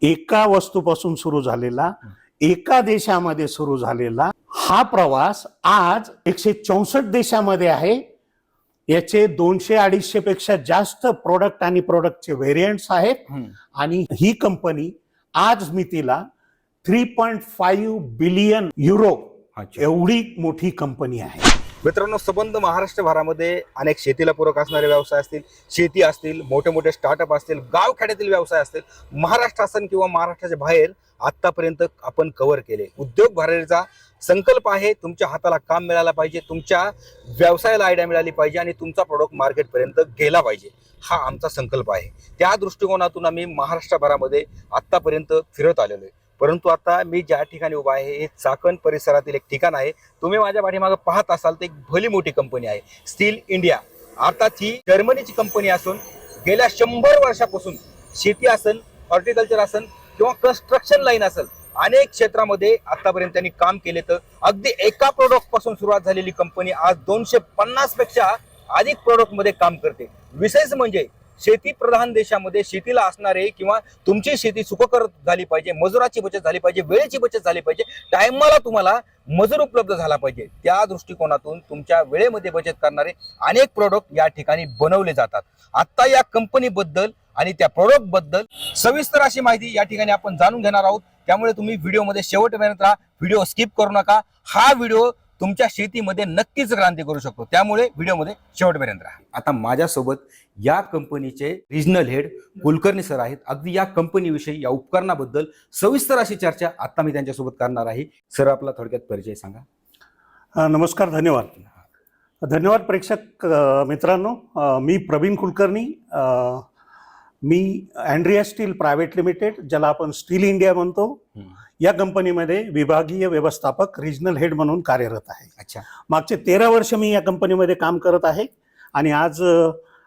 एका वस्तूपासून सुरू झालेला, एका देशामध्ये सुरू झालेला हा प्रवास आज 164 देशामध्ये आहे. याचे 200-250 पेक्षा जास्त प्रोडक्ट आणि प्रोडक्टचे व्हेरियंट्स आहेत. आणि ही कंपनी आज मितीला 3.5 बिलियन युरो एवढी मोठी कंपनी आहे. मित्रांनो, संबंध महाराष्ट्रभरामध्ये अनेक शेतीला पूरक असणारे व्यवसाय असतील, शेती असतील, मोठे मोठे स्टार्टअप असतील, गावखेड्यातील व्यवसाय असतील, महाराष्ट्र असन किंवा महाराष्ट्राच्या बाहेर आतापर्यंत आपण कव्हर केले. उद्योग भरारीचा संकल्प आहे तुमच्या हाताला काम मिळालं पाहिजे, तुमच्या व्यवसायाला आयडिया मिळाली पाहिजे आणि तुमचा प्रोडक्ट मार्केटपर्यंत गेला पाहिजे, हा आमचा संकल्प आहे. त्या दृष्टिकोनातून आम्ही महाराष्ट्रभरामध्ये आतापर्यंत फिरत आलेलो आहे. परंतु आता मी ज्या ठिकाणी उभा आहे हे चाकण परिसरातील एक ठिकाण आहे. तुम्ही माझ्या पाठीमागे पाहत असाल तर एक भली मोठी कंपनी आहे स्टील इंडिया. अर्थात ही जर्मनीची कंपनी असून गेल्या 100 वर्षापासून शेती असेल, हॉर्टिकल्चर असेल किंवा कन्स्ट्रक्शन लाईन असेल, अनेक क्षेत्रामध्ये आतापर्यंत त्यांनी काम केले. तर अगदी एका प्रोडक्ट पासून सुरुवात झालेली कंपनी आज 250 पेक्षा अधिक प्रोडक्ट मध्ये काम करते. विशेष म्हणजे शेती प्रधान देशामध्ये शेतीला असणारे किंवा तुमची शेती सुखकर झाली पाहिजे, मजुराची बचत झाली पाहिजे, वेळेची बचत झाली पाहिजे, टायमाला तुम्हाला मजूर उपलब्ध झाला पाहिजे. त्या दृष्टिकोनातून तुमच्या वेळेमध्ये बचत करणारे अनेक प्रोडक्ट या ठिकाणी बनवले जातात. आता या कंपनीबद्दल आणि त्या प्रोडक्ट बद्दल सविस्तर अशी माहिती या ठिकाणी आपण जाणून घेणार आहोत. त्यामुळे तुम्ही व्हिडिओमध्ये शेवटपर्यंत राहा, व्हिडिओ स्किप करू नका. हा व्हिडिओ तुमच्या शेतीमध्ये नक्कीच क्रांती करू शकतो, त्यामुळे व्हिडिओमध्ये शेवटपर्यंत राहा. आता माझ्यासोबत या कंपनीचे रिजनल हेड कुलकर्णी सर आहेत. अगदी या कंपनीविषयी, या उपकरणाबद्दल सविस्तर अशी चर्चा आता मी त्यांच्यासोबत करणार आहे. सर, आपला थोडक्यात परिचय सांगा. नमस्कार, धन्यवाद प्रेक्षक मित्रांनो. मी प्रवीण कुलकर्णी. मी अँड्रिया स्टील प्रायव्हेट लिमिटेड, ज्याला आपण स्टील इंडिया म्हणतो, या कंपनीमध्ये विभागीय व्यवस्थापक रिजनल हेड म्हणून कार्यरत आहे. अच्छा. मागचे 13 वर्ष मी या कंपनीमध्ये काम करत आहे आणि आज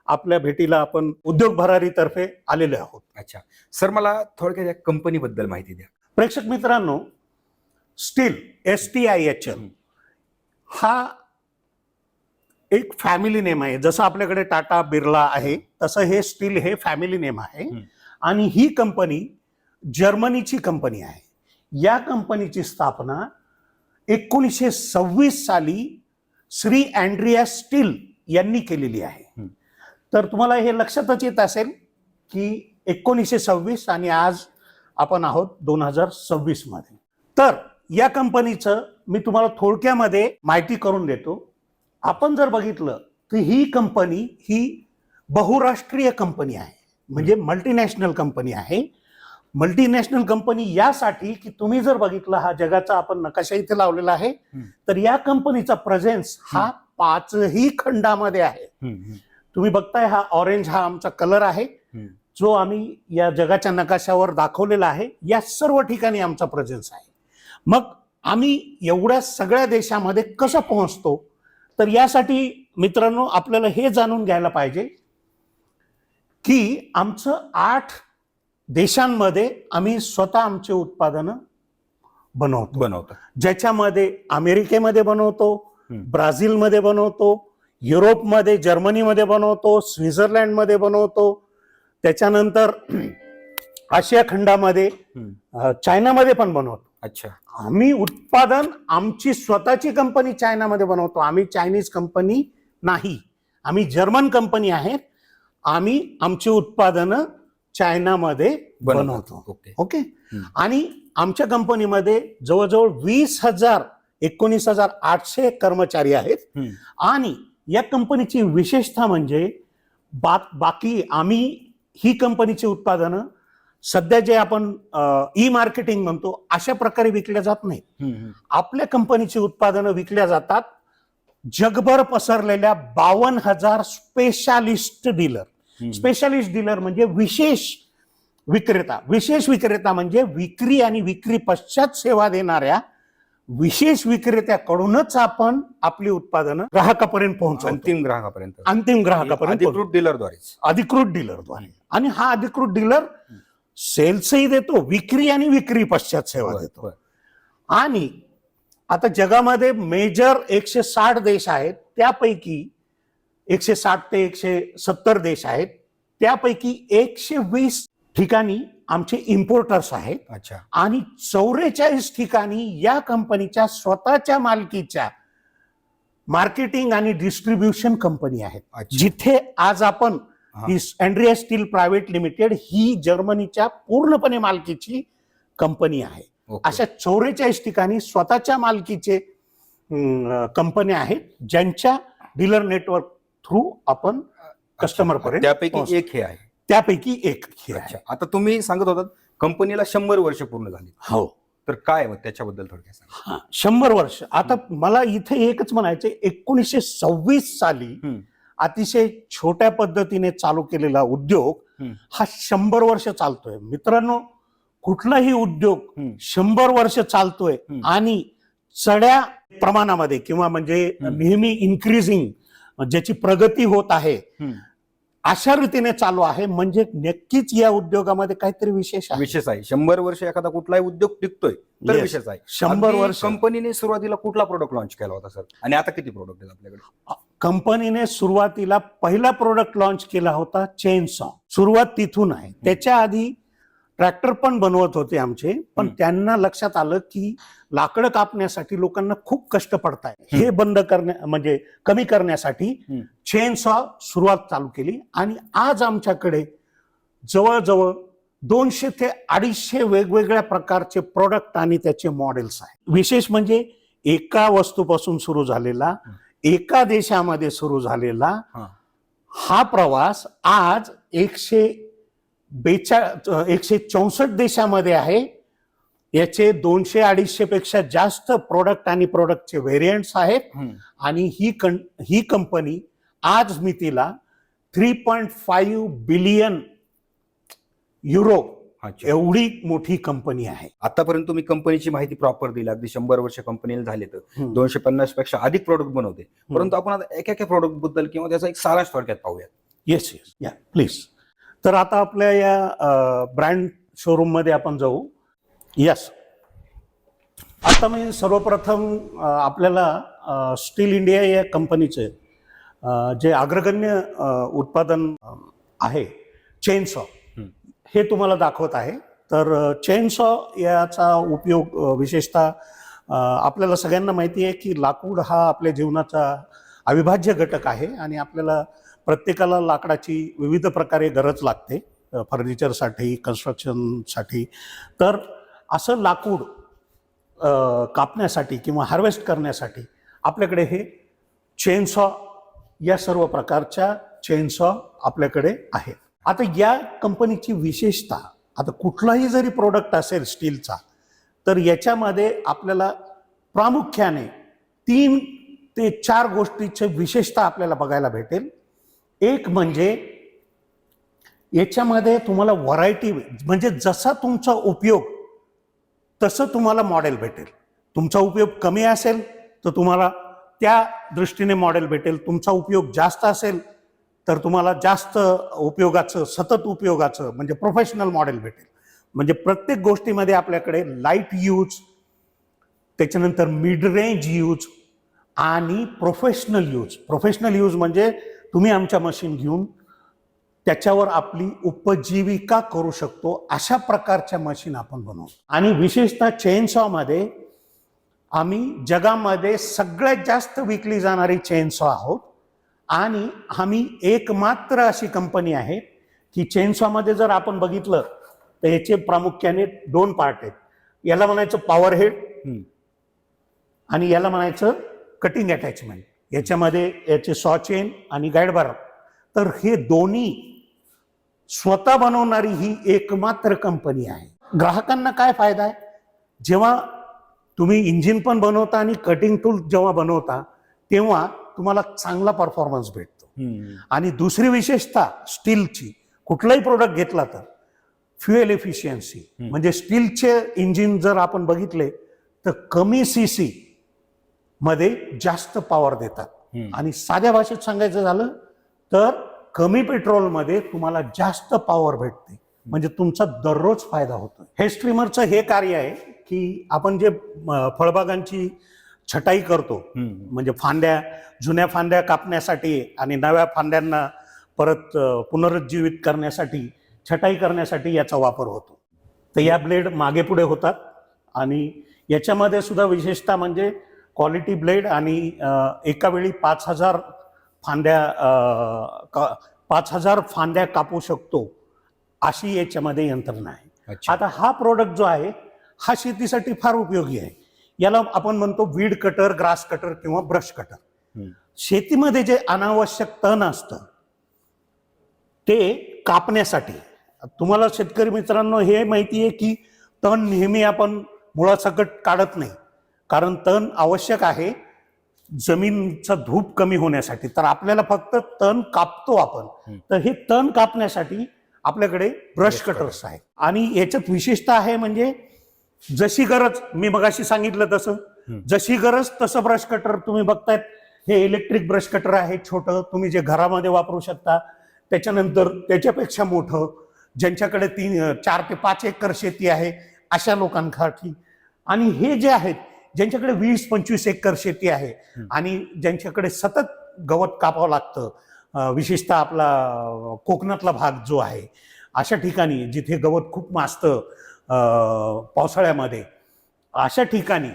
आपल्या भेटीला आपण उद्योग भरारीतर्फे आलेले आहोत. अच्छा सर, मला थोडक्यात या कंपनीबद्दल माहिती द्या. प्रेक्षक मित्रांनो, स्टील STIHL हा एक फॅमिली नेम आहे. जसं आपल्याकडे टाटा बिर्ला आहे तसं हे स्टील हे फॅमिली नेम आहे. आणि ही कंपनी जर्मनीची कंपनी आहे. या कंपनीची स्थापना 1926 साली श्री अँड्रिया स्टील यांनी केलेली आहे. तर तुम्हाला हे लक्षातच येत असेल की 1926 आणि आज आपण आहोत 2026 मध्ये. तर या कंपनीचं मी तुम्हाला थोडक्यामध्ये माहिती करून देतो. आपण जर बघितलं तर ही कंपनी ही बहुराष्ट्रीय कंपनी आहे, म्हणजे मल्टीनॅशनल कंपनी आहे. मल्टीनॅशनल कंपनी यासाठी की तुम्ही जर बघितलं, हा जगाचा आपण नकाशा इथे लावलेला आहे, तर या कंपनीचा प्रेझेन्स हा 5ही खंडामध्ये आहे. तुम्ही बघताय हा ऑरेंज हा आमचा कलर आहे, जो आम्ही या जगाच्या नकाशावर दाखवलेला आहे. या सर्व ठिकाणी आमचा प्रेझेन्स आहे. मग आम्ही एवढ्या सगळ्या देशामध्ये कसं पोहोचतो, तर यासाठी मित्रांनो आपल्याला हे जाणून घ्यायला पाहिजे की आमचं 8 देशांमध्ये आम्ही स्वतः आमचे उत्पादनं बनवतो. ज्याच्यामध्ये अमेरिकेमध्ये बनवतो, ब्राझीलमध्ये बनवतो, युरोपमध्ये, जर्मनीमध्ये बनवतो, स्वित्झर्लंडमध्ये बनवतो, त्याच्यानंतर आशिया खंडामध्ये, चायनामध्ये पण बनवतो. अच्छा. आम्ही उत्पादन आमची स्वतःची कंपनी चायनामध्ये बनवतो. आम्ही चायनीज कंपनी नाही, आम्ही जर्मन कंपनी आहेत. आम्ही आमची उत्पादनं चायनामध्ये बनवतो. ओके. आणि आमच्या कंपनीमध्ये जवळजवळ 19,800 कर्मचारी आहेत. आणि या कंपनीची विशेषता म्हणजे बाकी आम्ही ही कंपनीची उत्पादनं सध्या जे आपण ई-मार्केटिंग म्हणतो अशा प्रकारे विकल्या जात नाही. आपल्या कंपनीची उत्पादनं विकल्या जातात जगभर पसरलेल्या 52,000 स्पेशालिस्ट डीलर. स्पेशालिस्ट डीलर म्हणजे विशेष विक्रेता म्हणजे विक्री आणि विक्री पश्चात सेवा देणाऱ्या विशेष विक्रेत्याकडूनच आपण आपली उत्पादनं ग्राहकापर्यंत पोहोचवतो. अंतिम ग्राहकापर्यंत अधिकृत डीलरद्वारे. आणि हा अधिकृत डीलर सेल्सही देतो, विक्री आणि विक्री पश्चात सेवा देतो. आणि आता जगामध्ये मेजर 160 देश आहेत, त्यापैकी 160 ते 170 देश आहेत, त्यापैकी 120 ठिकाणी आमचे इम्पोर्टर्स आहेत अच्छा. आणि 44 ठिकाणी या कंपनीच्या स्वतःच्या मालकीच्या मार्केटिंग आणि डिस्ट्रीब्युशन कंपनी आहेत. अच्छा. जिथे आज आपण हा. ही अँड्रियास स्टील प्रायव्हेट लिमिटेड ही जर्मनीच्या पूर्णपणे मालकीची कंपनी आहे. ओके. अशा 44 ठिकाणी स्वतःच्या मालकीचे कंपन्या आहेत ज्यांच्या डीलर नेटवर्क थ्रू आपण कस्टमर पर्यंत त्यापैकी पोहोचतो. एक हे आहे. त्यापैकी एक हे आहे. अच्छा. आता तुम्ही सांगत होतात कंपनीला 100 वर्ष पूर्ण झाली, हो. तर काय मग त्याच्याबद्दल थोडक्यात सांगा. 100 वर्ष. आता मला इथे एकच म्हणायचं, 1926 साली अतिशय छोट्या पद्धतीने चालू केलेला उद्योग हा 100 वर्ष चालतोय. मित्रांनो, कुठलाही उद्योग 100 वर्ष चालतोय आणि चढ्या प्रमाणामध्ये किंवा म्हणजे नेहमी इन्क्रीजिंग ज्याची प्रगती होत आहे अशा रीतीने चालू आहे, म्हणजे नक्कीच या उद्योगामध्ये काहीतरी विशेष आहे. विशेष आहे. 100 वर्ष एखादा कुठलाही उद्योग टिकतोय तर Yes. विशेष आहे. 100 वर्ष. कंपनीने सुरुवातीला कुठला प्रोडक्ट लॉन्च केला होता सर, आणि आता किती प्रोडक्ट आहेत आपल्याकडे? कंपनीने सुरुवातीला पहिला प्रोडक्ट लॉन्च केला होता चेनसॉ. सुरुवात तिथून आहे. त्याच्या आधी ट्रॅक्टर पण बनवत होते आमचे, पण त्यांना लक्षात आलं की लाकडं कापण्यासाठी लोकांना खूप कष्ट पडताय. हे बंद करण्या म्हणजे कमी करण्यासाठी चेनसॉ सुरुवात चालू केली आणि आज आमच्याकडे जवळजवळ 200 ते 250 वेगवेगळ्या प्रकारचे प्रोडक्ट आणि त्याचे मॉडेल्स आहेत. विशेष म्हणजे एका वस्तूपासून सुरू झालेला, एका देशामध्ये सुरू झालेला हा प्रवास आज 164 देशामध्ये आहे. याचे 200-250 पेक्षा जास्त प्रोडक्ट आणि प्रोडक्टचे व्हेरियंट्स आहेत आणि ही कंपनी आज मितीला 3.5 बिलियन युरो एवढी मोठी कंपनी आहे. आतापर्यंत तुम्ही कंपनीची माहिती प्रॉपर दिली. अगदी 100 वर्ष कंपनीला झाले तर 250 पेक्षा अधिक प्रोडक्ट बनवते. परंतु आपण आता एका प्रोडक्ट बद्दल किंवा त्याचा एक सारांश थोडक्यात पाहूयात. येस या प्लीज. तर आता आपल्या या ब्रँड शोरूम मध्ये आपण जाऊ. यस. आता मी सर्वप्रथम आपल्याला स्टील इंडिया या कंपनीचे जे अग्रगण्य उत्पादन आहे चेनसॉ हे तुम्हाला दाखवत आहे. तर चेनसॉ याचा उपयोग विशेषतः आपल्याला सगळ्यांना माहिती आहे की लाकूड हा आपल्या जीवनाचा अविभाज्य घटक आहे आणि आपल्याला प्रत्येकाला लाकडाची विविध प्रकारे गरज लागते, फर्निचरसाठी, कन्स्ट्रक्शनसाठी. तर असं लाकूड कापण्यासाठी किंवा हार्वेस्ट करण्यासाठी आपल्याकडे हे चेनसॉ या सर्व प्रकारच्या चेनसॉ आपल्याकडे आहे. आता या कंपनीची विशेषता, आता कुठलाही जरी प्रोडक्ट असेल स्टीलचा, तर याच्यामध्ये आपल्याला प्रामुख्याने 3 ते 4 गोष्टीची विशेषता आपल्याला बघायला भेटेल. एक म्हणजे याच्यामध्ये तुम्हाला व्हरायटी, म्हणजे जसा तुमचा उपयोग तसं तुम्हाला मॉडेल भेटेल. तुमचा उपयोग कमी असेल तर तुम्हाला त्या दृष्टीने मॉडेल भेटेल. तुमचा उपयोग जास्त असेल तर तुम्हाला जास्त उपयोगाचं, सतत उपयोगाचं म्हणजे प्रोफेशनल मॉडेल भेटेल. म्हणजे प्रत्येक गोष्टीमध्ये आपल्याकडे लाईट यूज, त्याच्यानंतर मिड रेंज यूज आणि प्रोफेशनल यूज. प्रोफेशनल यूज म्हणजे तुम्ही आमच्या मशीन घेऊन त्याच्यावर आपली उपजीविका करू शकतो, अशा प्रकारच्या मशीन आपण बनवतो. आणि विशेषतः चेनसॉमध्ये आम्ही जगामध्ये सगळ्यात जास्त विकली जाणारी चेनसॉ आहोत आणि आम्ही एकमात्र अशी कंपनी आहे की चेनसॉमध्ये जर आपण बघितलं तर याचे प्रामुख्याने 2 पार्ट आहेत. याला म्हणायचं पॉवर हेड आणि याला म्हणायचं कटिंग अटॅचमेंट. याच्यामध्ये याचे सॉ चेन आणि गाईड बार. तर हे दोन्ही स्वतः बनवणारी ही एकमात्र कंपनी आहे. ग्राहकांना काय फायदा आहे, जेव्हा तुम्ही इंजिन पण बनवता आणि कटिंग टूल जेव्हा बनवता तेव्हा तुम्हाला चांगला परफॉर्मन्स भेटतो. आणि दुसरी विशेषता स्टीलची, कुठलाही प्रोडक्ट घेतला तर फ्युएल एफिशियन्सी, म्हणजे स्टीलचे इंजिन जर आपण बघितले तर कमी सीसी मध्ये जास्त पॉवर देतात आणि साध्या भाषेत सांगायचं झालं तर कमी पेट्रोलमध्ये तुम्हाला जास्त पॉवर भेटते, म्हणजे तुमचा दररोज फायदा होतो. हे स्ट्रीमरचं हे कार्य आहे की आपण जे फळबागांची छटाई करतो, म्हणजे फांद्या, जुन्या फांद्या कापण्यासाठी आणि नव्या फांद्यांना परत पुनरुज्जीवित करण्यासाठी, छटाई करण्यासाठी याचा वापर होतो. तर या ब्लेड मागे पुढे होतात आणि याच्यामध्ये सुद्धा विशेषतः म्हणजे क्वालिटी ब्लेड आणि एका वेळी 5,000 फांद्या 5,000 फांद्या कापू शकतो अशी याच्यामध्ये यंत्रणा आहे. अच्छा. आता हा प्रोडक्ट जो आहे हा शेतीसाठी फार उपयोगी आहे. याला आपण म्हणतो वीड कटर, ग्रास कटर किंवा ब्रश कटर. शेतीमध्ये जे अनावश्यक तण असतं ते कापण्यासाठी, तुम्हाला शेतकरी मित्रांनो हे माहिती आहे की तण नेहमी आपण मुळासकट काढत नाही, कारण तण आवश्यक आहे जमीनचा धूप कमी होण्यासाठी. तर आपल्याला फक्त तण कापतो आपण, तर हे तण कापण्यासाठी आपल्याकडे ब्रश कटर्स आहे. आणि याच्यात विशेषता आहे म्हणजे जशी गरज, मी मगाशी सांगितलं तसं, जशी गरज तसं ब्रश कटर तुम्ही बघतायत. हे इलेक्ट्रिक ब्रश कटर आहे, छोटं, तुम्ही जे घरामध्ये वापरू शकता. त्याच्यानंतर त्याच्यापेक्षा मोठं, ज्यांच्याकडे 4 ते 5 एकर शेती आहे अशा लोकांसाठी. आणि हे जे आहेत ज्यांच्याकडे 20-25 एकर शेती आहे आणि ज्यांच्याकडे सतत गवत कापावं लागतं, विशेषतः आपला कोकणातला भाग जो आहे अशा ठिकाणी जिथे गवत खूप माजतं पावसाळ्यामध्ये, अशा ठिकाणी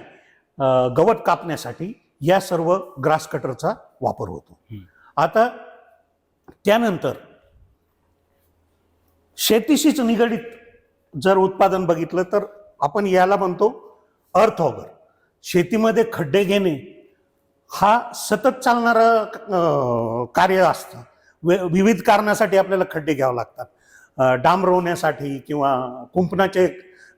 गवत कापण्यासाठी या सर्व ग्रास कटरचा वापर होतो. आता त्यानंतर शेतीशीच निगडीत जर उत्पादन बघितलं तर आपण याला म्हणतो अर्थ ऑगर. शेतीमध्ये खड्डे घेणे हा सतत चालणारं कार्य असतं. विविध कारणासाठी आपल्याला खड्डे घ्यावे लागतात. डांब रोवण्यासाठी किंवा कुंपणाचे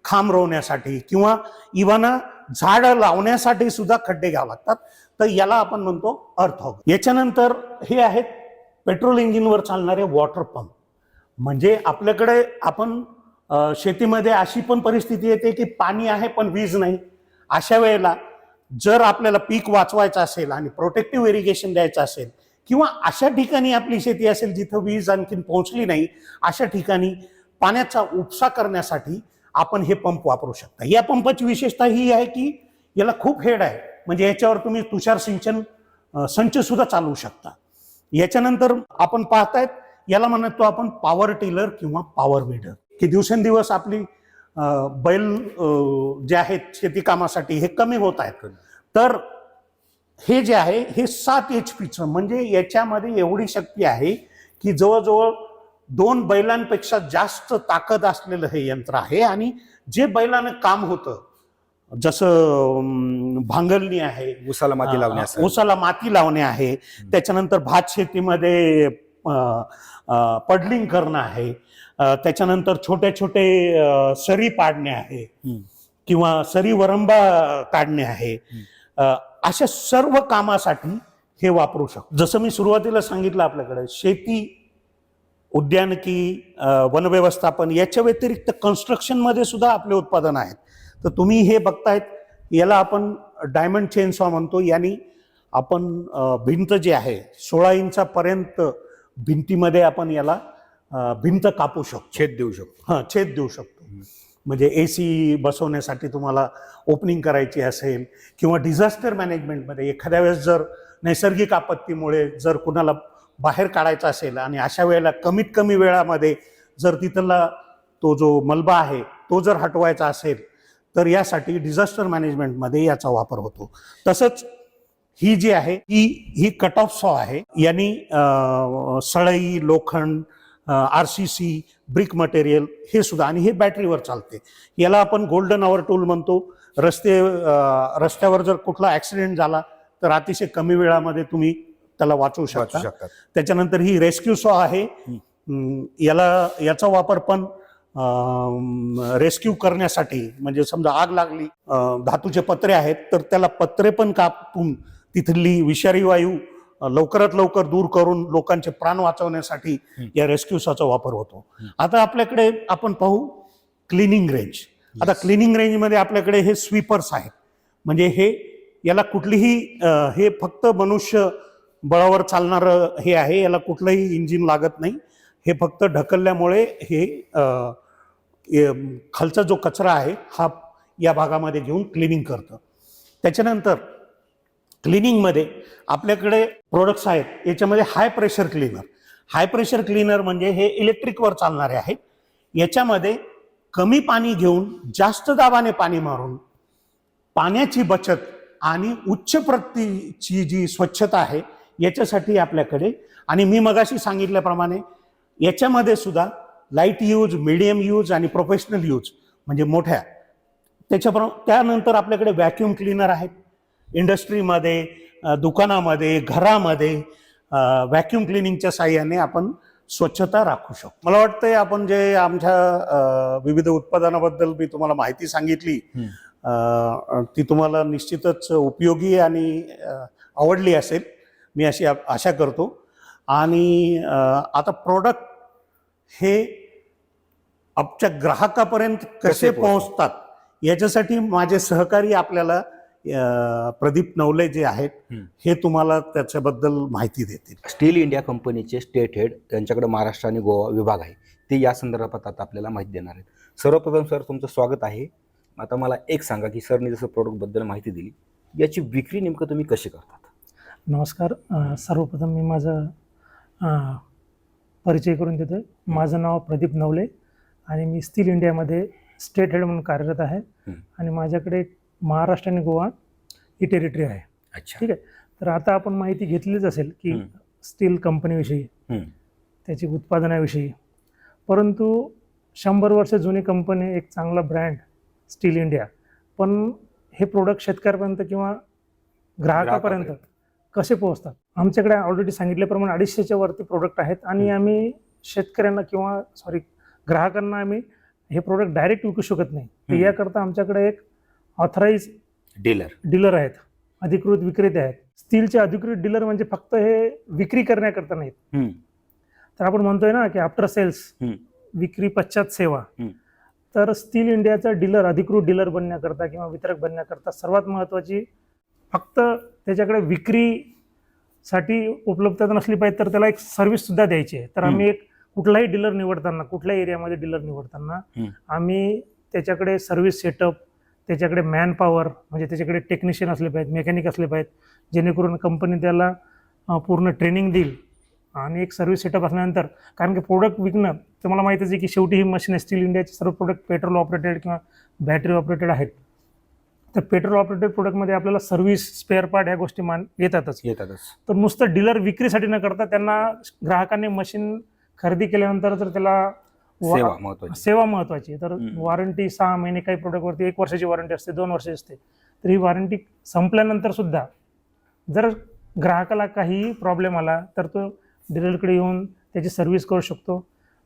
खांब रोवण्यासाठी किंवा इव्हन झाडं लावण्यासाठी सुद्धा खड्डे घ्यावे लागतात. तर याला आपण म्हणतो अर्थ ऑगर. याच्यानंतर हे आहेत पेट्रोल इंजिनवर चालणारे वॉटर पंप. म्हणजे आपल्याकडे आपण शेतीमध्ये अशी पण परिस्थिती येते की पाणी आहे पण वीज नाही. अशा वेळेला जर आपल्याला पीक वाचवायचं असेल आणि प्रोटेक्टिव्ह इरिगेशन द्यायचं असेल किंवा अशा ठिकाणी आपली शेती असेल जिथं वीज आणखीन पोहोचली नाही, अशा ठिकाणी पाण्याचा उपसा करण्यासाठी आपण हे पंप वापरू शकता. या पंपाची विशेषता ही आहे की याला खूप हेड आहे, म्हणजे याच्यावर तुम्ही तुषार सिंचन संच सुद्धा चालवू शकता. याच्यानंतर आपण पाहतायत याला म्हणतो आपण पॉवर टिलर किंवा पॉवर वीडर, की दिवसेंदिवस आपली बैल जे आहेत शेती कामासाठी हे कमी होत आहेत. तर हे जे आहे हे 7 HP म्हणजे याच्यामध्ये एवढी शक्ती आहे की जवळजवळ 2 बैलांपेक्षा जास्त ताकद असलेलं हे यंत्र आहे. आणि जे बैलानं काम होतं, जसं भांगलणी आहे, उसाला माती लावणे आहे, त्याच्यानंतर भात शेतीमध्ये पडलिंग करणं आहे, त्याच्यानंतर छोटे छोटे सरी पाडणे आहे किंवा सरी वरंबा काढणे आहे, अशा सर्व कामासाठी हे वापरू शकतो. जसं मी सुरुवातीला सांगितलं आपल्याकडे शेती, उद्यानकी, वनव्यवस्थापन याच्या व्यतिरिक्त कन्स्ट्रक्शनमध्ये सुद्धा आपले उत्पादन आहेत. तर तुम्ही हे बघतायत याला आपण डायमंड चेनसॉ म्हणतो. यांनी आपण भिंत जी आहे 16 इंचापर्यंत भिंतीमध्ये आपण याला भिंत कापू शकतो, छेद देऊ शकतो. म्हणजे AC बसवण्यासाठी तुम्हाला ओपनिंग करायची असेल किंवा डिझास्टर मॅनेजमेंटमध्ये एखाद्या वेळेस जर नैसर्गिक आपत्तीमुळे जर कुणाला बाहेर काढायचा असेल आणि अशा वेळेला कमीत कमी वेळामध्ये जर तिथला तो जो मलबा आहे तो जर हटवायचा असेल तर यासाठी डिझास्टर मॅनेजमेंटमध्ये याचा वापर होतो. तसंच ही जी आहे ही कट ऑफ सॉ आहे. यांनी सळई, लोखंड, RCC, ब्रिक मटेरियल हे सुद्धा, आणि हे बॅटरीवर चालते. याला आपण गोल्डन आवर टूल म्हणतो. रस्त्यावर जर कुठला ऍक्सिडेंट झाला तर अतिशय कमी वेळामध्ये तुम्ही त्याला वाचवू शकता. त्याच्यानंतर ही रेस्क्यू सॉ आहे. याचा वापर पण रेस्क्यू करण्यासाठी, म्हणजे समजा आग लागली, धातूचे पत्रे आहेत तर त्याला पत्रे पण कापून तिथली विषारी वायू लवकरात लवकर दूर करून लोकांचे प्राण वाचवण्यासाठी या रेस्क्यू सॉचा वापर होतो. आता आपल्याकडे आपण पाहू क्लिनिंग रेंज. आता क्लिनिंग रेंजमध्ये आपल्याकडे हे स्वीपर्स आहेत. म्हणजे हे याला कुठलीही हे फक्त मनुष्य बळावर चालणारं हे आहे. याला कुठलंही इंजिन लागत नाही. हे फक्त ढकलल्यामुळे हे खालचा जो कचरा आहे हा या भागामध्ये घेऊन क्लिनिंग करतं. त्याच्यानंतर क्लिनिंगमध्ये आपल्याकडे प्रोडक्ट्स आहेत. याच्यामध्ये high pressure cleaner. High pressure cleaner म्हणजे हे इलेक्ट्रिकवर चालणारे आहेत. याच्यामध्ये कमी पाणी घेऊन जास्त दाबाने पाणी मारून पाण्याची बचत आणि उच्च प्रतीची जी स्वच्छता आहे याच्यासाठी आपल्याकडे, आणि मी मगाशी सांगितल्याप्रमाणे याच्यामध्ये सुद्धा लाईट यूज, मीडियम यूज आणि प्रोफेशनल यूज म्हणजे मोठ्या, त्यानंतर आपल्याकडे व्हॅक्यूम क्लीनर आहेत. इंडस्ट्रीमध्ये, दुकानामध्ये, घरामध्ये व्हॅक्यूम क्लिनिंगच्या साहाय्याने आपण स्वच्छता राखू शकतो. मला वाटतंय आपण जे आमच्या विविध उत्पादनाबद्दल मी तुम्हाला माहिती सांगितली ती तुम्हाला निश्चितच उपयोगी आणि आवडली असेल, मी अशी आशा करतो. आणि आता प्रोडक्ट हे आमच्या ग्राहकापर्यंत कसे पोहोचतात याच्यासाठी माझे सहकारी आपल्याला प्रदीप नवले जे आहेत हे तुम्हाला त्याच्याबद्दल माहिती देतील. स्टील इंडिया कंपनीचे स्टेट हेड, त्यांच्याकडे महाराष्ट्र आणि गोवा विभाग आहे, ते या संदर्भात आता आपल्याला माहिती देणार आहेत. सर्वप्रथम सर तुमचं स्वागत आहे. आता मला एक सांगा की सरनी जसं प्रोडक्टबद्दल माहिती दिली, याची विक्री नेमकं तुम्ही कशी करतात? नमस्कार. सर्वप्रथम मी माझा परिचय करून देतो. माझं नाव प्रदीप नवले आणि मी स्टील इंडियामध्ये स्टेट हेड म्हणून कार्यरत आहे. आणि माझ्याकडे महाराष्ट्र आणि गोवा ही टेरिटरी आहे. अच्छा, ठीक आहे. तर आता आपण माहिती घेतलीच असेल की स्टील कंपनीविषयी, त्याची उत्पादनाविषयी. परंतु 100 वर्ष जुनी कंपनी, एक चांगला ब्रँड स्टील इंडिया, पण हे प्रोडक्ट शेतकऱ्यापर्यंत किंवा ग्राहकापर्यंत कसे पोहोचतात? आमच्याकडे ऑलरेडी सांगितल्याप्रमाणे 250च्या वरती प्रोडक्ट आहेत आणि आम्ही शेतकऱ्यांना किंवा ग्राहकांना आम्ही हे प्रोडक्ट डायरेक्ट विकू शकत नाही. तर याकरता आमच्याकडे एक ऑथराईज डीलर आहेत, अधिकृत विक्रेते आहेत. स्टीलचे अधिकृत डीलर म्हणजे फक्त हे विक्री करण्याकरता नाहीत, तर आपण म्हणतोय ना की आफ्टर सेल्स, विक्री पश्चात सेवा. तर स्टील इंडियाचा डीलर, अधिकृत डीलर बनण्याकरता किंवा वितरक बनण्याकरता सर्वात महत्त्वाची फक्त त्याच्याकडे विक्रीसाठी उपलब्धता नसली पाहिजे, तर त्याला एक सर्व्हिससुद्धा द्यायची आहे. तर आम्ही एक कुठलाही डीलर निवडताना, कुठल्याही एरियामध्ये डीलर निवडताना आम्ही त्याच्याकडे सर्व्हिस सेटअप, त्याच्याकडे मॅन पॉवर म्हणजे त्याच्याकडे टेक्निशियन असले पाहिजेत, मेकॅनिक असले पाहिजेत, जेणेकरून कंपनी त्याला पूर्ण ट्रेनिंग देईल. आणि एक सर्व्हिस सेटअप असल्यानंतर, कारण की प्रोडक्ट विकणं तुम्हाला माहितीच आहे की शेवटी ही मशीन आहे. स्टील इंडियाचे सर्व प्रोडक्ट पेट्रोल ऑपरेटेड किंवा बॅटरी ऑपरेटेड आहेत. तर पेट्रोल ऑपरेटेड प्रोडक्टमध्ये आपल्याला सर्व्हिस, स्पेअर पार्ट ह्या गोष्टी येतातच. तर नुसतं डीलर विक्रीसाठी न करता त्यांना ग्राहकांनी मशीन खरेदी केल्यानंतर तर त्याला सेवा महत्वाची आहे. तर वॉरंटी 6 महिने, काही प्रोडक्टवरती 1 वर्षाची वॉरंटी असते, 2 वर्षाची असते. तर ही वॉरंटी संपल्यानंतर सुद्धा जर ग्राहकाला काही प्रॉब्लेम आला तर तो डीलरकडे येऊन त्याची सर्व्हिस करू शकतो.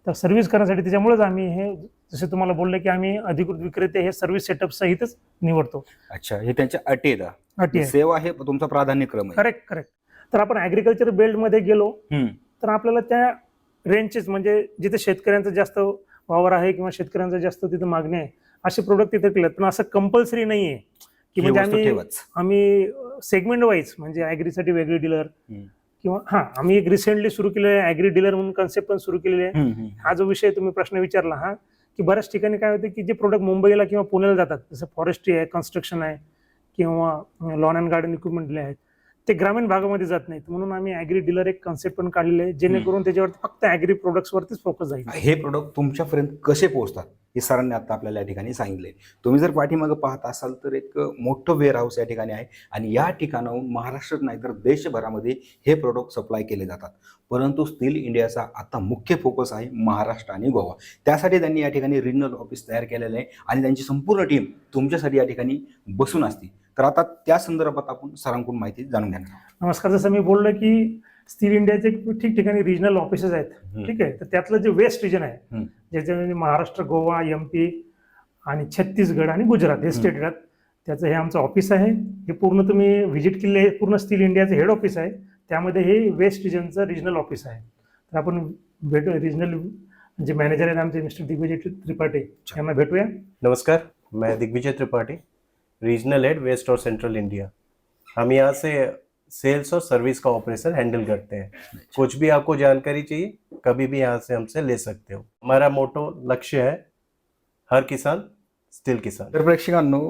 तर सर्व्हिस करण्यासाठी त्याच्यामुळेच आम्ही हे, जसे तुम्हाला बोलले की आम्ही अधिकृत विक्रेते हे सर्व्हिस सेटअप सहितच निवडतो. अच्छा, हे त्यांच्या अटी आहेत, सेवा हे तुमचा प्राधान्यक्रम आहे. करेक्ट. तर आपण ॲग्रिकल्चर बेल्टमध्ये गेलो तर आपल्याला त्या रेंजचेच, म्हणजे जिथे शेतकऱ्यांचं जास्त वावर आहे किंवा शेतकऱ्यांचं जास्त तिथे मागणी आहे, असे प्रोडक्ट तिथे केलेत. पण असं कंपल्सरी नाही आहे की म्हणजे आम्ही सेगमेंट वाईज, म्हणजे ॲग्रीसाठी वेगळी डीलर किंवा आम्ही एक रिसेंटली सुरू केलेलं आहे ॲग्री डीलर म्हणून कन्सेप्ट पण सुरू केलेली आहे. हा जो विषय तुम्ही प्रश्न विचारला, की बऱ्याच ठिकाणी काय होते की जे प्रोडक्ट मुंबईला किंवा पुण्याला जातात, जसं फॉरेस्ट्री आहे, कन्स्ट्रक्शन आहे किंवा लॉन अँड गार्डन इक्विपमेंटले आहेत, ते ग्रामीण भागामध्ये जात नाहीत. म्हणून आम्ही ॲग्री डीलर एक कन्सेप्ट पण काढलेले आहे, जेणेकरून त्याच्यावरती फक्त ॲग्री प्रोडक्ट्सवरतीच फोकस जाईल. हे प्रोडक्ट तुमच्यापर्यंत कसे पोहोचतात हे सरांनी आता आपल्याला या ठिकाणी सांगितले. तुम्ही जर पाठीमागं पाहत असाल तर एक मोठं वेअर हाऊस या ठिकाणी आहे आणि या ठिकाणाहून महाराष्ट्रात नाही तर देशभरामध्ये हे प्रोडक्ट सप्लाय केले जातात. परंतु स्टील इंडियाचा आता मुख्य फोकस आहे महाराष्ट्र आणि गोवा. त्यासाठी त्यांनी या ठिकाणी रिजनल ऑफिस तयार केलेलं आहे आणि त्यांची संपूर्ण टीम तुमच्यासाठी या ठिकाणी बसून असते. तर आता त्या संदर्भात आपण सरांकडून माहिती जाणून घेणार आहोत. नमस्कार. जसं मी बोललो की स्टील इंडियाचे ठिकठिकाणी रिजनल ऑफिसेस आहेत. ठीक आहे. तर त्यातलं जे वेस्ट रिजन आहे, ज्याच्यामध्ये महाराष्ट्र, गोवा, MP आणि छत्तीसगड आणि गुजरात हे स्टेट आहेत, त्याचं हे आमचं ऑफिस आहे. हे पूर्ण तुम्ही व्हिजिट केले, पूर्ण स्टील इंडियाचं हेड ऑफिस आहे. त्यामध्ये हे वेस्ट रिजनचं रिजनल ऑफिस आहे. तर आपण रिजनल जे मॅनेजर आहेत आमचे मिस्टर दिग्विजय त्रिपाठी, यांना भेटूया. नमस्कार, मैं Digvijay Tripathi, regional head west और सेंट्रल इंडिया. हम यहाँ से सेल्स और सर्विस का ऑपरेशन हैंडल करते हैं. कुछ भी आपको जानकारी चाहिए कभी भी यहाँ से हमसे ले सकते हो. हमारा मोटो लक्ष्य है हर किसान स्टील किसान. तर प्रेक्षकांनो,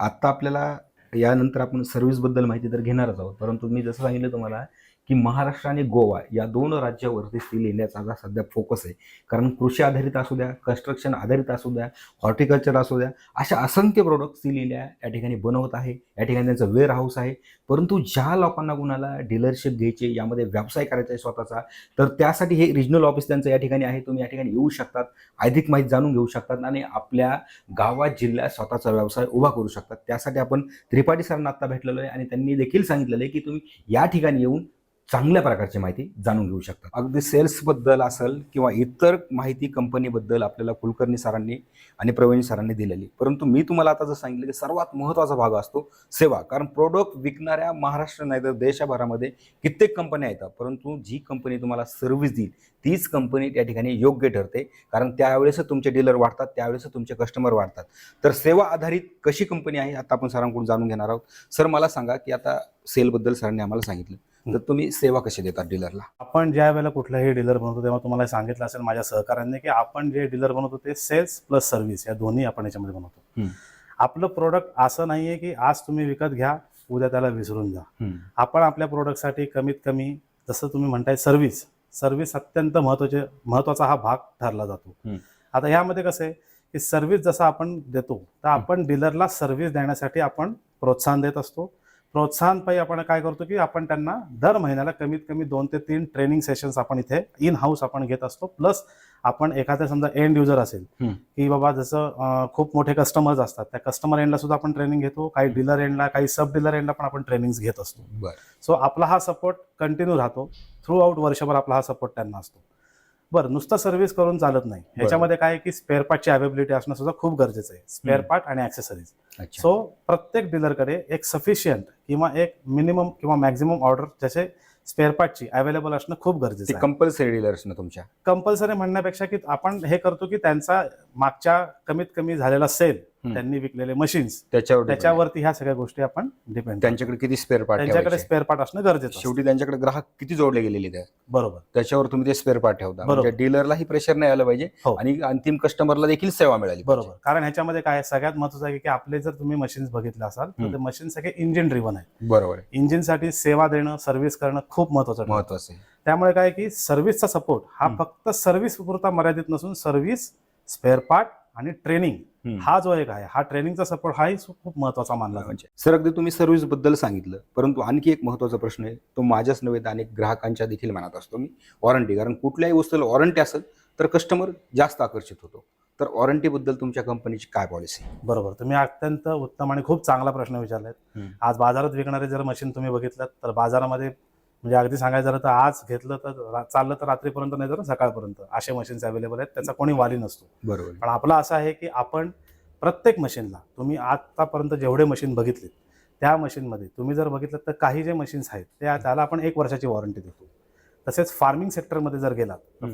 आता आपल्याला यानंतर आपण सर्व्हिस बद्दल माहिती तर घेणारच आहोत, परंतु मी जसं सांगितलं तुम्हाला की महाराष्ट्र आणि गोवा या 2 राज्यावरती स्टील इंडियाचा आता सध्या फोकस आहे. कारण कृषी आधारित असू द्या, कन्स्ट्रक्शन आधारित असू द्या, हॉर्टिकल्चर असू द्या, अशा असंख्य प्रोडक्ट स्टील इंडिया या ठिकाणी बनवत आहे. या ठिकाणी त्यांचं वेअर हाऊस आहे. परंतु ज्या लोकांना कुणाला डीलरशिप घ्यायची, यामध्ये व्यवसाय करायचा आहे स्वतःचा, तर त्यासाठी हे रिजनल ऑफिस त्यांचं या ठिकाणी आहे. तुम्ही या ठिकाणी येऊ शकतात, अधिक माहिती जाणून घेऊ शकतात आणि आपल्या गावात, जिल्ह्यात स्वतःचा व्यवसाय उभा करू शकतात. त्यासाठी आपण त्रिपाठी सरांना आत्ता भेटलेलो आहे आणि त्यांनी देखील सांगितलेलं आहे की तुम्ही या ठिकाणी येऊन चांगल्या प्रकारची माहिती जाणून घेऊ शकता. अगदी सेल्सबद्दल असेल किंवा इतर माहिती कंपनीबद्दल आपल्याला कुलकर्णी सरांनी आणि प्रवीण सरांनी दिलेली. परंतु मी तुम्हाला आता जर सांगितलं की सर्वात महत्त्वाचा भाग असतो सेवा. कारण प्रोडक्ट विकणाऱ्या महाराष्ट्र नाही तर देशभरामध्ये कित्येक कंपन्या येतात, परंतु जी कंपनी तुम्हाला सर्व्हिस देईल तीच कंपनी त्या ठिकाणी योग्य ठरते. कारण त्यावेळेस तुमचे डीलर वाढतात, त्यावेळेस तुमचे कस्टमर वाढतात. तर सेवा आधारित कशी कंपनी आहे आता आपण सरांकडून जाणून घेणार आहोत. सर मला सांगा की आता सेलबद्दल सरांनी आम्हाला सांगितलं, तर तुम्ही सेवा कशी देतात डीलरला? आपण ज्या वेळेला कुठलाही डीलर बनवतो तेव्हा तुम्हाला सांगितलं असेल माझ्या सहकाऱ्यांनी की आपण जे डीलर बनवतो ते सेल्स प्लस सर्व्हिस या दोन्ही आपण याच्यामध्ये बनवतो. आपलं प्रोडक्ट असं नाहीये की आज तुम्ही विकत घ्या, उद्या त्याला विसरून जा. आपण आपल्या प्रोडक्टसाठी कमीत कमी, जसं तुम्ही म्हणताय, सर्व्हिस अत्यंत महत्वाचा हा भाग ठरला जातो. आता ह्यामध्ये कसं आहे की सर्व्हिस जसं आपण देतो तर आपण डीलरला सर्व्हिस देण्यासाठी आपण प्रोत्साहन देत असतो. प्रोत्साहन पायी आपण काय करतो की आपण त्यांना दर महिन्याला कमीत कमी 2 ते 3 ट्रेनिंग सेशन्स आपण इथे इन हाऊस आपण घेत असतो. प्लस आपण एखाद्या समजा एंड युजर असेल की बाबा जसं खूप मोठे कस्टमर्स असतात, त्या कस्टमर एंडला सुद्धा आपण ट्रेनिंग घेतो. काही डीलर एंडला, काही सब डीलर एंडला पण आपण ट्रेनिंग घेत असतो. सो आपला हा सपोर्ट कंटिन्यू राहतो थ्रू आउट वर्षभर. आपला हा सपोर्ट त्यांना असतो. बरं, नुसतं सर्व्हिस करून चालत नाही. ह्याच्यामध्ये काय की स्पेअर पार्टची अवेलेबिलिटी असणं सुद्धा खूप गरजेचं आहे. स्पेअर पार्ट आणि ऍक्सेसरीज. सो प्रत्येक डीलरकडे एक सफिशियंट किंवा एक मिनिमम किंवा मॅक्झिमम ऑर्डर जसे स्पेअर पार्टची अवेलेबल असणं खूप गरजेचं आहे. कंपल्सरी डीलर्स ना तुमच्या? कंपल्सरी म्हणण्यापेक्षा की आपण हे करतो की त्यांचा मागच्या कमीत कमी झालेला सेल, त्यांनी विकलेले मशीन्स, त्याच्यावरती ह्या सगळ्या गोष्टी आपण डिपेंड. त्यांच्याकडे किती स्पेअर पार्ट, त्यांच्याकडे स्पेअर पार्ट असणं गरजेचं. शेवटी त्यांच्याकडे ग्राहक किती जोडले गेलेले आहेत, बरोबर, त्याच्यावर तुम्ही ते स्पेअर पार्ट ठेवता. म्हणजे डीलरलाही प्रेशर नाही आलं पाहिजे आणि अंतिम कस्टमरला देखील सेवा मिळाली. बरोबर. कारण ह्याच्यामध्ये काय सगळ्यात महत्त्वाचं आहे की आपले जर तुम्ही मशीन्स बघितले असाल तर ते मशीन सगळे इंजिन ड्रिव्हन आहे. बरोबर. इंजिनसाठी सेवा देणं, सर्व्हिस करणं खूप महत्त्वाचं आहे. त्यामुळे काय की सर्व्हिसचा सपोर्ट हा फक्त सर्व्हिस पुरता मर्यादित नसून सर्व्हिस, स्पेअर पार्ट आणि ट्रेनिंग हा जो एक आहे, हा ट्रेनिंगचा सपोर्ट हाही खूप महत्वाचा मानला जातो. सर अगदी तुम्ही सर्व्हिस बद्दल सांगितलं, परंतु आणखी एक महत्वाचा प्रश्न आहे, तो माझ्याच नव्हे तर अनेक ग्राहकांच्या देखील मनात असतो. मी वॉरंटी, कारण कुठल्याही वस्तूला वॉरंटी असेल तर कस्टमर जास्त आकर्षित होतो. तर वॉरंटी बद्दल तुमच्या कंपनीची काय पॉलिसी? बरोबर, तुम्ही अत्यंत उत्तम आणि खूप चांगला प्रश्न विचारलात. आज बाजारात विकणारे जर मशीन तुम्ही बघितलं तर बाजारामध्ये म्हणजे अगदी सांगायचं झालं तर आज घेतलं तर चाललं तर रात्रीपर्यंत, नाही तर सकाळपर्यंत असे मशीन्स अवेलेबल आहेत. त्याचा कोणी वाली नसतो. बरोबर. पण आपलं असं आहे की आपण प्रत्येक मशीनला, तुम्ही आतापर्यंत जेवढे मशीन बघितले त्या मशीनमध्ये तुम्ही जर बघितलं तर काही जे मशीन्स आहेत त्याला आपण 1 वर्षाची वॉरंटी देतो. तसेच फार्मिंग सेक्टरमध्ये जर गेलात तर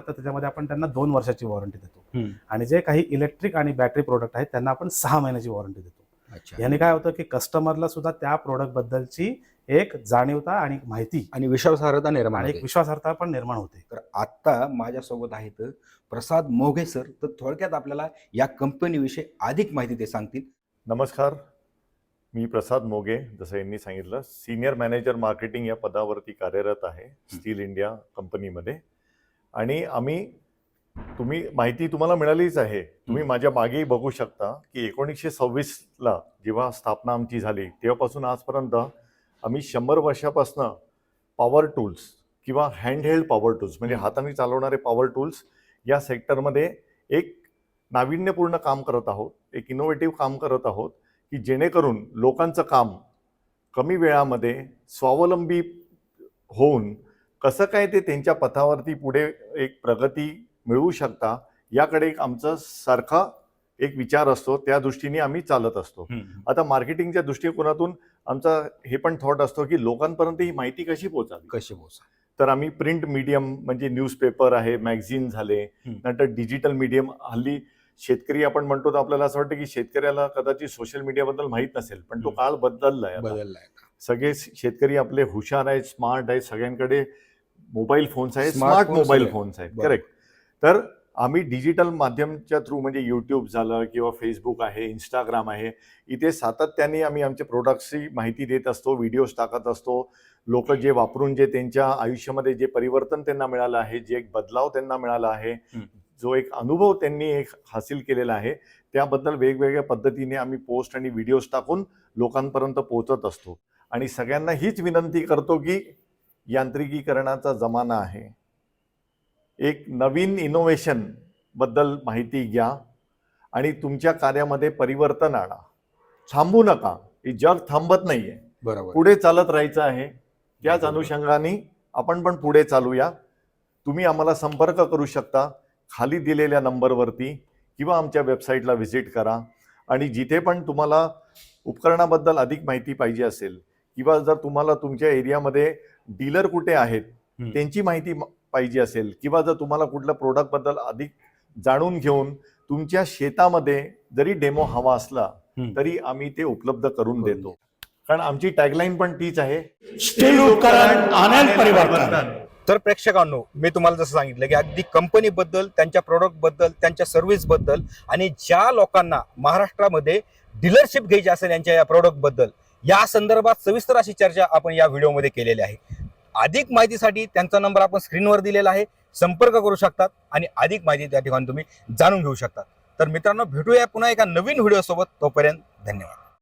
तर त्याच्यामध्ये आपण त्यांना 2 वर्षाची वॉरंटी देतो. आणि जे काही इलेक्ट्रिक आणि बॅटरी प्रोडक्ट आहेत त्यांना आपण 6 महिन्याची वॉरंटी देतो. याने काय होतं की कस्टमरला सुद्धा त्या प्रोडक्ट बद्दलची एक जाणीवता आणि माहिती आणि विश्वासार्हता निर्माण, एक विश्वासार्हता पण निर्माण होते. तर आता माझ्यासोबत आहेत प्रसाद मोघे सर. तर थोडक्यात आपल्याला या कंपनीविषयी अधिक माहिती ते सांगतील. नमस्कार, मी प्रसाद मोघे, जसं यांनी सांगितलं, सिनियर मॅनेजर मार्केटिंग या पदावरती कार्यरत आहे स्टील इंडिया कंपनीमध्ये. आणि माहिती तुम्हाला मिळालीच आहे. तुम्ही माझ्या मागेही बघू शकता की 1926ला जेव्हा स्थापना आमची झाली तेव्हापासून आजपर्यंत आम्ही 100 वर्षापासून पॉवर टूल्स किंवा हँडहेल्ड पॉवर टूल्स म्हणजे हाताने चालवणारे पॉवर टूल्स या सेक्टरमध्ये एक नाविन्यपूर्ण काम करत आहोत, एक इनोव्हेटिव्ह काम करत आहोत की जेणेकरून लोकांचं काम कमी वेळामध्ये स्वावलंबी होऊन कसं काय ते त्यांच्या पथावरती पुढे एक प्रगती मिळवू शकता याकडे एक आमचा सारखा एक विचार असतो. त्या दृष्टीने आम्ही चालत असतो. आता मार्केटिंगच्या दृष्टिकोनातून आमचा हे पण थॉट असतो की लोकांपर्यंत ही माहिती कशी पोहोचावी. तर आम्ही प्रिंट मीडियम म्हणजे न्यूजपेपर आहे, मॅगझिन झाले, नंतर डिजिटल मीडियम. हल्ली शेतकरी आपण म्हणतो तर आपल्याला असं वाटतं की शेतकऱ्याला कदाचित सोशल मीडियाबद्दल माहीत नसेल, पण तो काळ बदललाय. सगळे शेतकरी आपले हुशार आहेत, स्मार्ट आहेत, सगळ्यांकडे मोबाईल फोन्स आहेत, स्मार्ट मोबाईल फोन्स आहेत. करेक्ट. तर आम्ही डिजिटल माध्यमच्या थ्रू म्हणजे यूट्यूब झालं किंवा फेसबुक आहे, इंस्टाग्राम आहे, इथे सातत्याने आम्ही आमच्या प्रोडक्ट्सची माहिती देत असतो, व्हिडिओज टाकत असतो. लोक जे वापरून जे त्यांच्या आयुष्यामध्ये जे परिवर्तन त्यांना मिळालं आहे, जे एक बदलाव त्यांना मिळाला आहे, जो एक अनुभव त्यांनी एक हासिल केलेला आहे, त्याबद्दल वेगवेगळ्या पद्धतीने आम्ही पोस्ट आणि व्हिडिओज टाकून लोकांपर्यंत पोहोचत असतो. आणि सगळ्यांना हीच विनंती करतो की यांत्रिकीकरणाचा जमाना आहे. एक नवीन इनोव्हेशन बद्दल माहिती घ्या आणि तुमच्या कार्यामध्ये परिवर्तन आणा. थांबू नका. हे जग थांबत नाहीये, बरोबर. पुढे चालत राहायचं आहे. त्याच अनुषंगाने आपण पण पुढे चालूया. तुम्ही आम्हाला संपर्क करू शकता खाली दिलेल्या नंबरवरती किंवा आमच्या वेबसाईटला व्हिजिट करा. आणि जिथे पण तुम्हाला उपकरणाबद्दल अधिक माहिती पाहिजे असेल किंवा जर तुम्हाला तुमच्या एरियामध्ये डीलर कुठे आहेत त्यांची माहिती पाहिजे असेल किंवा जर तुम्हाला कुठल्या प्रोडक्टबद्दल अधिक जाणून घेऊन तुमच्या शेतामध्ये जरी डेमो हवा असला तरी आम्ही ते उपलब्ध करून देतो. कारण आमची टॅगलाईन पण तीच आहे, स्टील उपकरण आणेल परिवर्तन. तर प्रेक्षकांनो, मी तुम्हाला जसं सांगितलं की अगदी कंपनीबद्दल, त्यांच्या प्रोडक्टबद्दल, त्यांच्या सर्व्हिसबद्दल आणि ज्या लोकांना महाराष्ट्रामध्ये डीलरशिप घ्यायची असेल यांच्या या प्रोडक्टबद्दल, या संदर्भात सविस्तर अशी चर्चा आपण या व्हिडिओमध्ये केलेली आहे. अधिक माहितीसाठी त्यांचा नंबर आपण स्क्रीनवर दिलेला आहे, संपर्क करू शकतात आणि अधिक माहिती त्या ठिकाणी तुम्ही जाणून घेऊ शकता. तर मित्रांनो, भेटूया पुन्हा एका नवीन व्हिडिओसोबत. तोपर्यंत धन्यवाद.